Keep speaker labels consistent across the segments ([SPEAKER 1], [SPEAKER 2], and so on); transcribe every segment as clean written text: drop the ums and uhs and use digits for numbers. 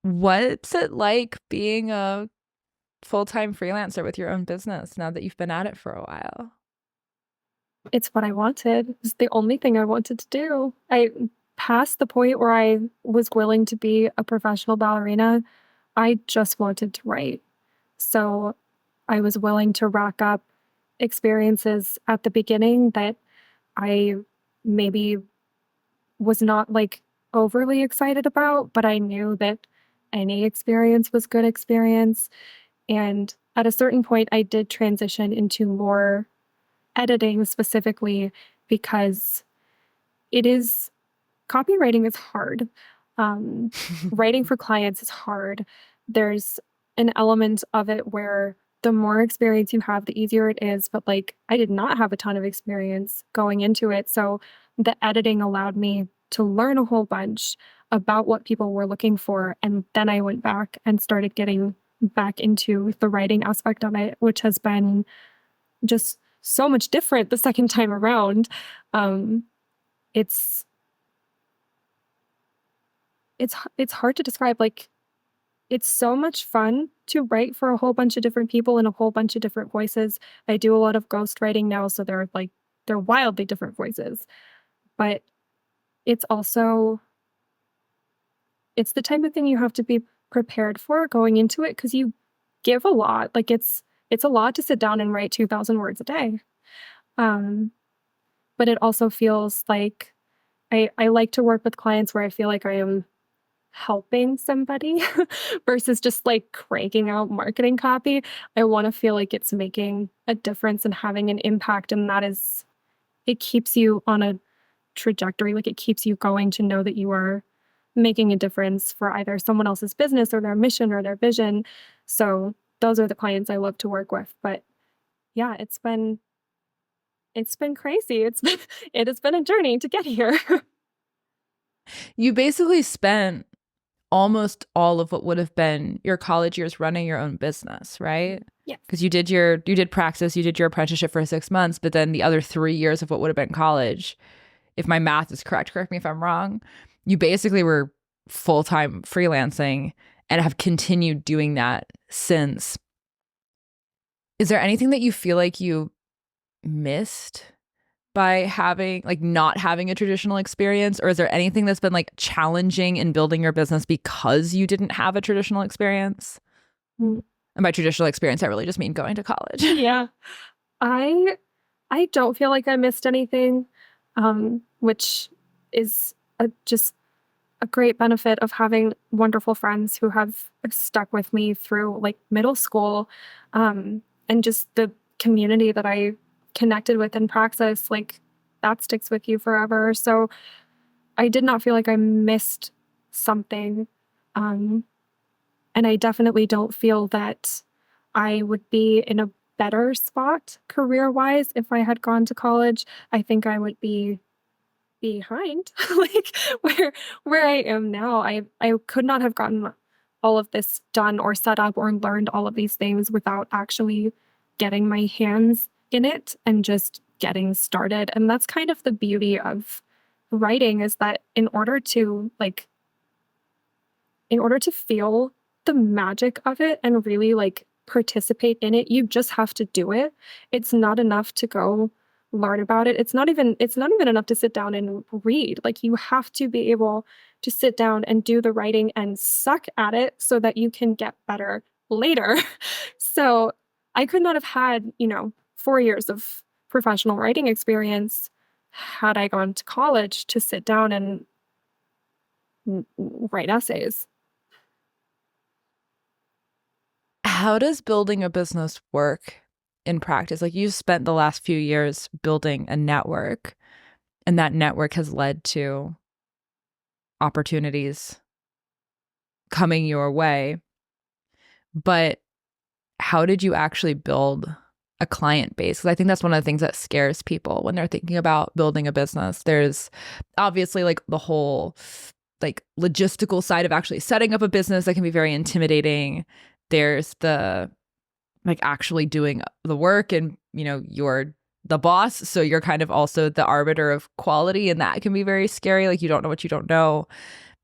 [SPEAKER 1] What's it like being a full-time freelancer with your own business now that you've been at it for a while?
[SPEAKER 2] It's what I wanted. It's the only thing I wanted to do. I Past the point where I was willing to be a professional ballerina, I just wanted to write. So I was willing to rack up experiences at the beginning that I maybe was not like overly excited about, but I knew that any experience was good experience. And at a certain point, I did transition into more editing specifically because it is copywriting is hard. Um, Writing for clients is hard. There's an element of it where the more experience you have, the easier it is. But like, I did not have a ton of experience going into it. So the editing allowed me to learn a whole bunch about what people were looking for. And then I went back and started getting back into the writing aspect of it, which has been just so much different the second time around. Um, it's it's hard to describe. Like, it's so much fun to write for a whole bunch of different people in a whole bunch of different voices. I do a lot of ghost writing now, so they're wildly different voices. But it's also it's the type of thing you have to be prepared for going into it because you give a lot. Like it's a lot to sit down and write 2,000 words a day. Um, but it also feels like I like to work with clients where I feel like I am helping somebody versus just like cranking out marketing copy. I want to feel like it's making a difference and having an impact. And it keeps you on a trajectory. Like it keeps you going to know that you are making a difference for either someone else's business or their mission or their vision. So those are the clients I love to work with. But yeah, it's been crazy. It has been a journey to get here.
[SPEAKER 1] You basically spent almost all of what would have been your college years running your own business, right?
[SPEAKER 2] Yeah.
[SPEAKER 1] Because you did praxis, you did your apprenticeship for 6 months, but then the other 3 years of what would have been college, if my math is correct me if I'm wrong, you basically were full-time freelancing and have continued doing that since. Is there anything that you feel like you missed by not having a traditional experience, or is there anything that's been like challenging in building your business because you didn't have a traditional experience?
[SPEAKER 2] Mm.
[SPEAKER 1] And by traditional experience, I really just mean going to college.
[SPEAKER 2] Yeah. I I don't feel like I missed anything, which is just a great benefit of having wonderful friends who have stuck with me through like middle school, and just the community that I connected with in praxis, like that sticks with you forever. So I did not feel like I missed something. Um, and I definitely don't feel that I would be in a better spot career-wise if I had gone to college. I think I would be behind, like, where I am now. I could not have gotten all of this done or set up or learned all of these things without actually getting my hands in it and just getting started. And that's kind of the beauty of writing, is that in order to feel the magic of it and really like participate in it, you just have to do it. It's not enough to go learn about it. It's not even enough to sit down and read. Like you have to be able to sit down and do the writing and suck at it so that you can get better later. So I could not have had, 4 years of professional writing experience had I gone to college to sit down and write essays.
[SPEAKER 1] How does building a business work in practice? Like you've spent the last few years building a network, and that network has led to opportunities coming your way. But how did you actually build a client base? Because I think that's one of the things that scares people when they're thinking about building a business. There's obviously like the whole like logistical side of actually setting up a business that can be very intimidating. There's the like actually doing the work, and you're the boss, so you're kind of also the arbiter of quality, and that can be very scary. Like you don't know what you don't know.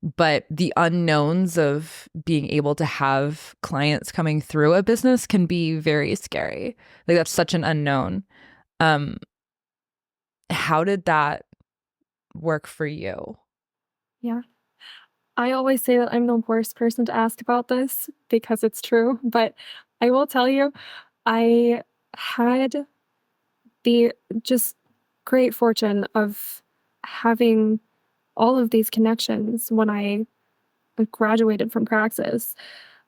[SPEAKER 1] but the unknowns of being able to have clients coming through a business can be very scary. Like that's such an unknown. Um, how did that work for you?
[SPEAKER 2] Yeah. I always say that I'm the worst person to ask about this because it's true, but I will tell you, I had the just great fortune of having all of these connections when I graduated from Praxis.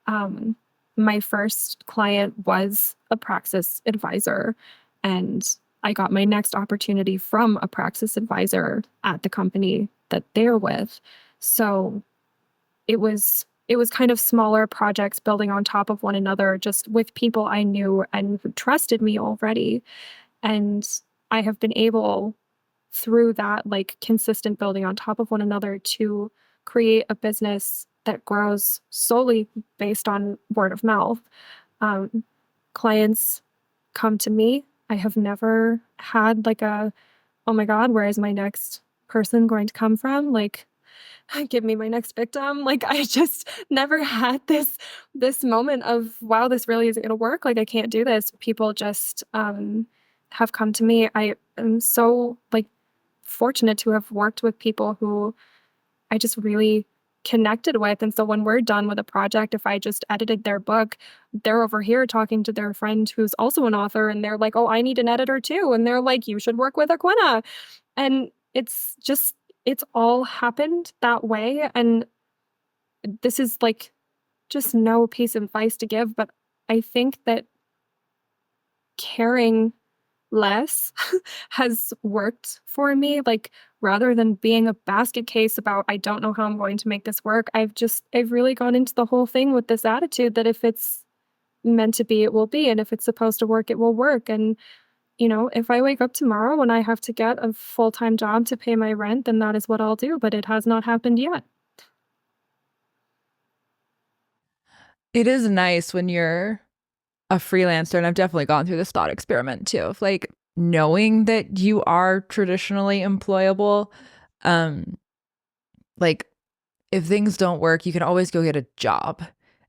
[SPEAKER 2] Um, my first client was a Praxis advisor, and I got my next opportunity from a Praxis advisor at the company that they're with. So it was kind of smaller projects building on top of one another, just with people I knew and who trusted me already. And I have been able, through that like consistent building on top of one another, to create a business that grows solely based on word of mouth. Um, Clients come to me. I have never had like oh my God, where is my next person going to come from? Like, give me my next victim. Like, I just never had this moment of, wow, this really isn't going to work. Like, I can't do this. People just have come to me. I am so like fortunate to have worked with people who I just really connected with. And so when we're done with a project, if I just edited their book, they're over here talking to their friend who's also an author, and they're like, oh, I need an editor too. And they're like, you should work with Aquinnah. And it's all happened that way. And this is like just no piece of advice to give, but I think that caring less has worked for me. Like, rather than being a basket case about, I don't know how I'm going to make this work, I've really gone into the whole thing with this attitude that if it's meant to be, it will be. And if it's supposed to work, it will work. And if I wake up tomorrow and I have to get a full-time job to pay my rent, then that is what I'll do. But it has not happened yet.
[SPEAKER 1] It is nice when you're a freelancer, and I've definitely gone through this thought experiment too, of like knowing that you are traditionally employable. Um, like if things don't work, you can always go get a job.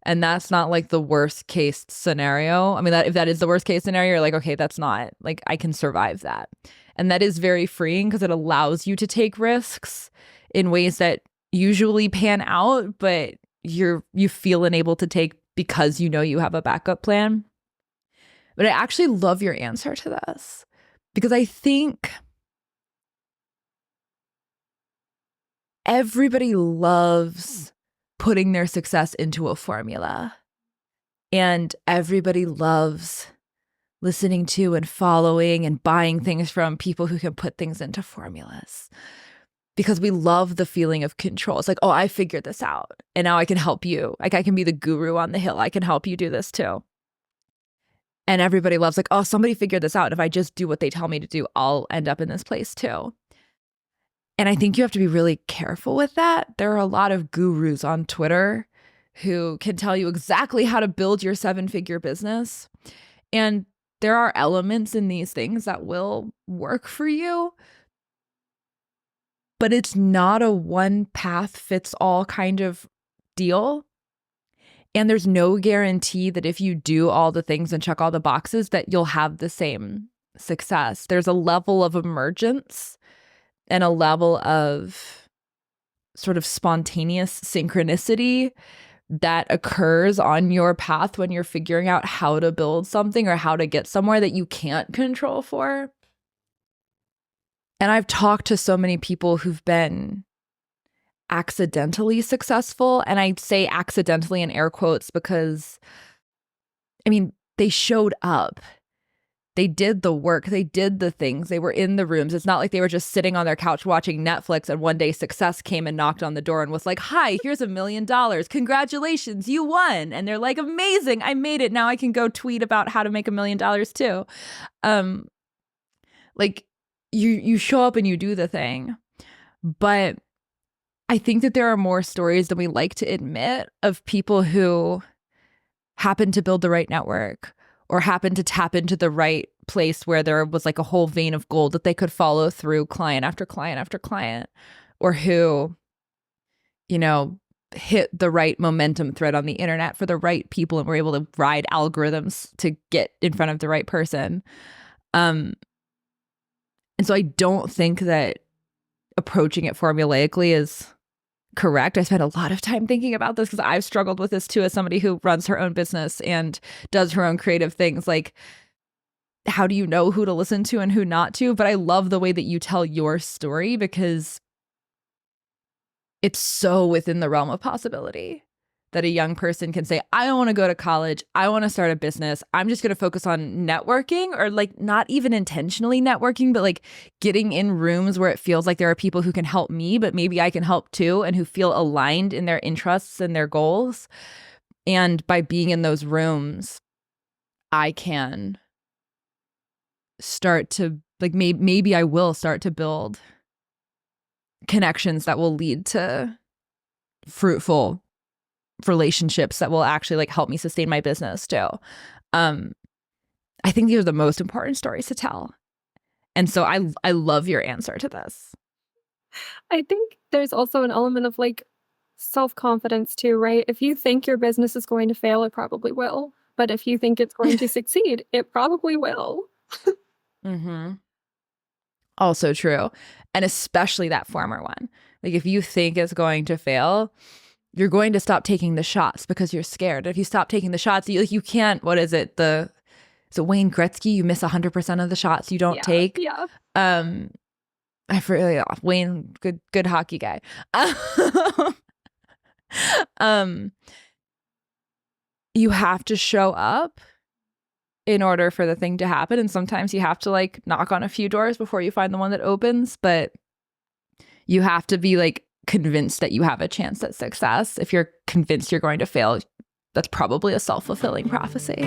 [SPEAKER 1] And that's not like the worst case scenario. I mean, that if that is the worst case scenario, you're like, okay, that's not like I can survive that. And that is very freeing because it allows you to take risks in ways that usually pan out, but you feel unable to take because you know you have a backup plan. But I actually love your answer to this because I think everybody loves putting their success into a formula. And everybody loves listening to and following and buying things from people who can put things into formulas. Because we love the feeling of control. It's like, oh, I figured this out and now I can help you. Like I can be the guru on the hill. I can help you do this too. And everybody loves like, oh, somebody figured this out. If I just do what they tell me to do, I'll end up in this place too. And I think you have to be really careful with that. There are a lot of gurus on Twitter who can tell you exactly how to build your 7-figure business. And there are elements in these things that will work for you, but it's not a one path fits all kind of deal. And there's no guarantee that if you do all the things and check all the boxes that you'll have the same success. There's a level of emergence and a level of sort of spontaneous synchronicity that occurs on your path when you're figuring out how to build something or how to get somewhere that you can't control for. And I've talked to so many people who've been accidentally successful. And I say accidentally in air quotes because, I mean, they showed up. They did the work. They did the things. They were in the rooms. It's not like they were just sitting on their couch watching Netflix and one day success came and knocked on the door and was like, hi, here's $1 million. Congratulations, you won. And they're like, amazing, I made it. Now I can go tweet about how to make $1 million too. Like you show up and you do the thing. But I think that there are more stories than we like to admit of people who happen to build the right network or happen to tap into the right place where there was like a whole vein of gold that they could follow through client after client after client, or who you know, hit the right momentum thread on the internet for the right people, and we're able to ride algorithms to get in front of the right person. And so I don't think that approaching it formulaically is correct. I spent a lot of time thinking about this because I've struggled with this too, as somebody who runs her own business and does her own creative things. Like, how do you know who to listen to and who not to? But I love the way that you tell your story, because it's so within the realm of possibility that a young person can say, I don't want to go to college. I want to start a business. I'm just going to focus on networking, or like not even intentionally networking, but like getting in rooms where it feels like there are people who can help me, but maybe I can help too, and who feel aligned in their interests and their goals. And by being in those rooms, I can start to like, maybe I will start to build connections that will lead to fruitful relationships that will actually like help me sustain my business too. I think these are the most important stories to tell. And so I love your answer to this.
[SPEAKER 2] I think there's also an element of like self-confidence too, right? If you think your business is going to fail, it probably will. But if you think it's going to succeed, it probably will.
[SPEAKER 1] Mm-hmm. Also true. And especially that former one. Like, if you think it's going to fail, you're going to stop taking the shots because you're scared. If you stop taking the shots, you can't, what is it? Is it Wayne Gretzky? You miss 100% of the shots you don't take.
[SPEAKER 2] Yeah.
[SPEAKER 1] I forget, Wayne, good hockey guy. You have to show up in order for the thing to happen. And sometimes you have to like knock on a few doors before you find the one that opens, but you have to be like convinced that you have a chance at success. If you're convinced you're going to fail, that's probably a self-fulfilling prophecy.